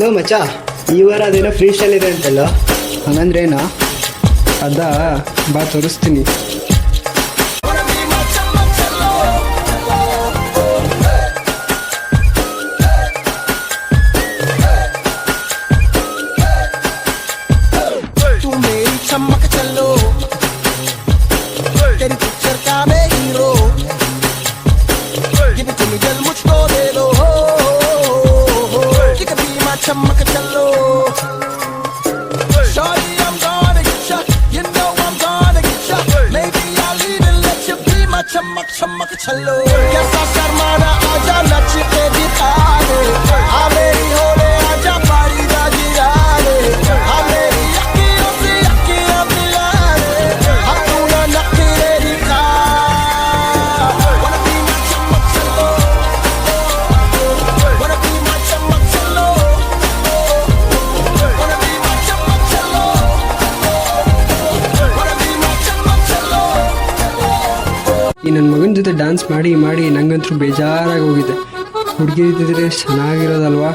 Low ಮಚ್ಚ, ಈ ವಾರ ಅದೇನೋ ಫ್ರೀ ಸ್ಟೈಲ್ ಇದೆ ಅಂತಲ್ಲ, ಹಂಗಂದ್ರೇನಾ? ಅದಾ, ಬಾ ತೋರಿಸ್ತೀನಿ. चमक चलो कैसा शर्माना आजा नच के दिखा दे आ मेरी होले आजा पारी गिरा दे आ मेरी अखियों से अखियां मिला दे हम तू ना नखरे दिखा wanna be my चमक चलो wanna be my चमक चलो wanna be my चमक चलो wanna be my चमक चलो. ಈ ನನ್ನ ಮಗನ ಜೊತೆ ಡ್ಯಾನ್ಸ್ ಮಾಡಿ ಮಾಡಿ ನಂಗಂತೂ ಬೇಜಾರಾಗಿ ಹೋಗಿದೆ. ಹುಡುಗಿ ಇದ್ದಿದ್ರೆ ಚೆನ್ನಾಗಿರೋದಲ್ವಾ?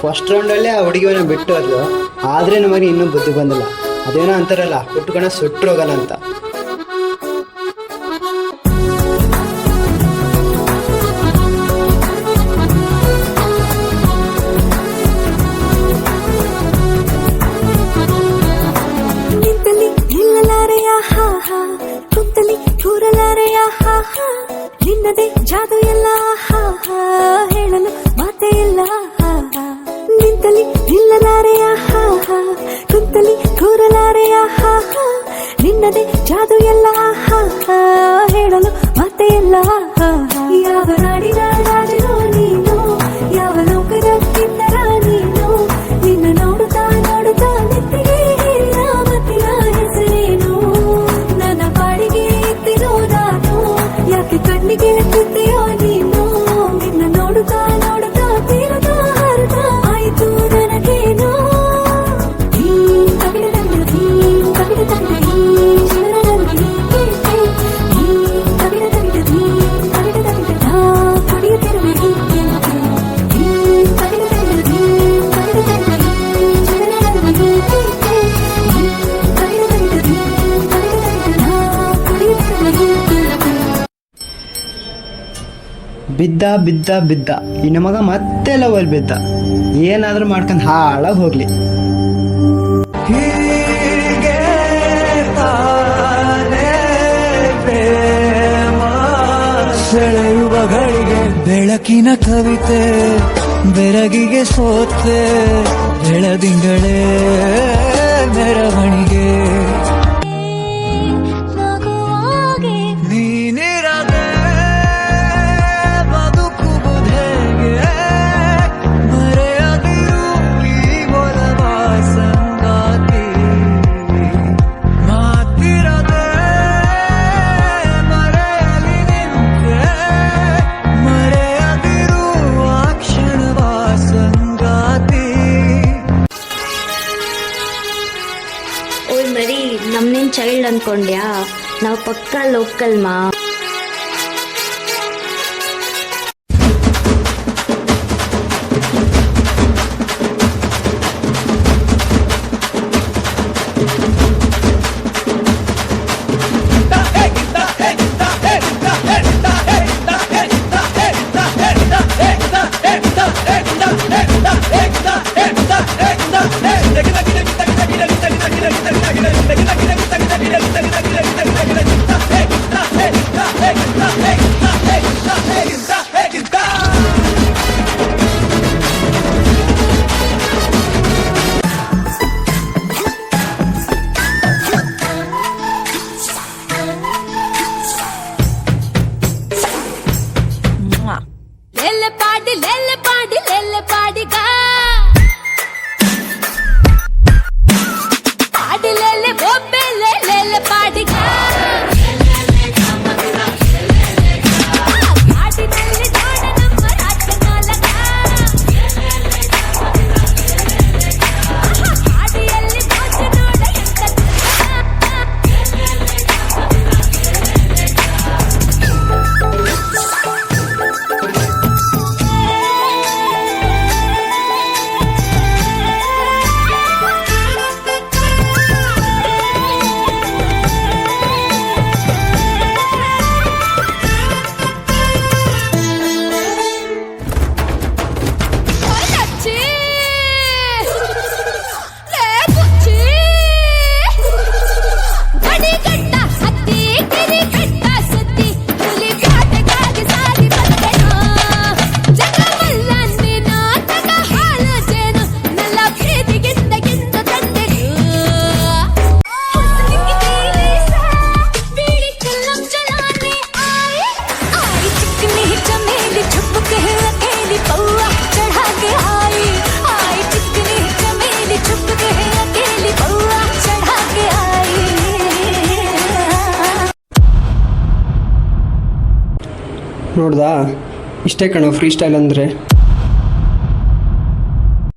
ಫಸ್ಟ್ ರೌಂಡಲ್ಲೇ ಆ ಹುಡುಗಿವನ್ನ ಬಿಟ್ಟು ಅದು, ಆದರೆ ನಮಗೆ ಇನ್ನೂ ಬುದ್ಧಿ ಬಂದಿಲ್ಲ. ಅದೇನೋ ಅಂತಾರಲ್ಲ, ಹುಟ್ಟುಕಣ ಸುಟ್ಟರು ಹೋಗಲ್ಲ ಅಂತ. ನಿನ್ನದೇ ಜಾದು ಎಲ್ಲ ಹೇಳಲು ಮಾತೇ ಇಲ್ಲ. ನಿಂತಲಿ ನಿಲ್ಲಲಾರೆಯ ಕುಂತಲಿ ಕೂರಲಾರೆಯ ನಿನ್ನದೇ ಜಾದು ಎಲ್ಲ ಹೇಳಲು ಮಾತೇ ಇಲ್ಲ. ಯಾವ ನಾಡಿನ ರಾಜನೋ ನೀನು, ಯಾವ ಲೋಕದ ಕಿನ್ನರ ನೀನು, ನಿನ್ನ ನೋಡುತ್ತಾ ನೋಡುತ್ತಾ ನೆತ್ತಿಗೆ ಹೇರಿದ ಮತ್ತಿನ ಹೆಸರೇನು. ನನ್ನ ಪಾಡಿಗೆ ಎತ್ತಿರೋ ನಾನು, ಯಾಕೆ ಕಣ್ಣಿಗೆ ಎತ್ತಿದೆಯೋ ನೀನು. ನಿನ್ನ ನೋಡುತ್ತಾ ನೋಡುತ್ತಾ ತೀರದ ಹರಿದ ಆಯಿತು ನನಗೇನು. ಬಿದ್ದ ಬಿದ್ದ ಬಿದ್ದ ಈ ನಮಗ ಮತ್ತೆ ಲವಲ್ ಬಿದ್ದ. ಏನಾದರೂ ಮಾಡ್ಕೊಂಡು ಹಾಳಾಗಿ ಹೋಗ್ಲಿ. ಸೆಳೆಯುವ ಗಳಿಗೆ ಬೆಳಕಿನ ಕವಿತೆ, ಬೆರಗಿಗೆ ಸೋತೆ ಬೆಳದಿಂಗಳೇ ಮೆರವಣಿಗೆ. ನೀನಿರದೆ ಬದುಕುವುದೇಗೆ, ಮರೆಯದಿರು ಈ ಒಲವ ಸಂಗಾತಿ. ಮಾತಿರದೆ ಮರೆಯಲಿ ನಿಂತೆ, ಮರೆಯದಿರು ಆ ಕ್ಷಣವ ಸಂಗಾತಿ. ಓಯ್ ಮರಿ, ನಮ್ನೇನ್ ಚೈಲ್ಡ್ ಅನ್ಕೊಂಡ್ಯಾ? ನಾವು ಪಕ್ಕಾ ಲೋಕಲ್ ಮಾ. Hey! ನೋಡ್ದಾ ಇಷ್ಟೇ ಕಣೋ ಫ್ರೀ ಸ್ಟೈಲ್ ಅಂದರೆ.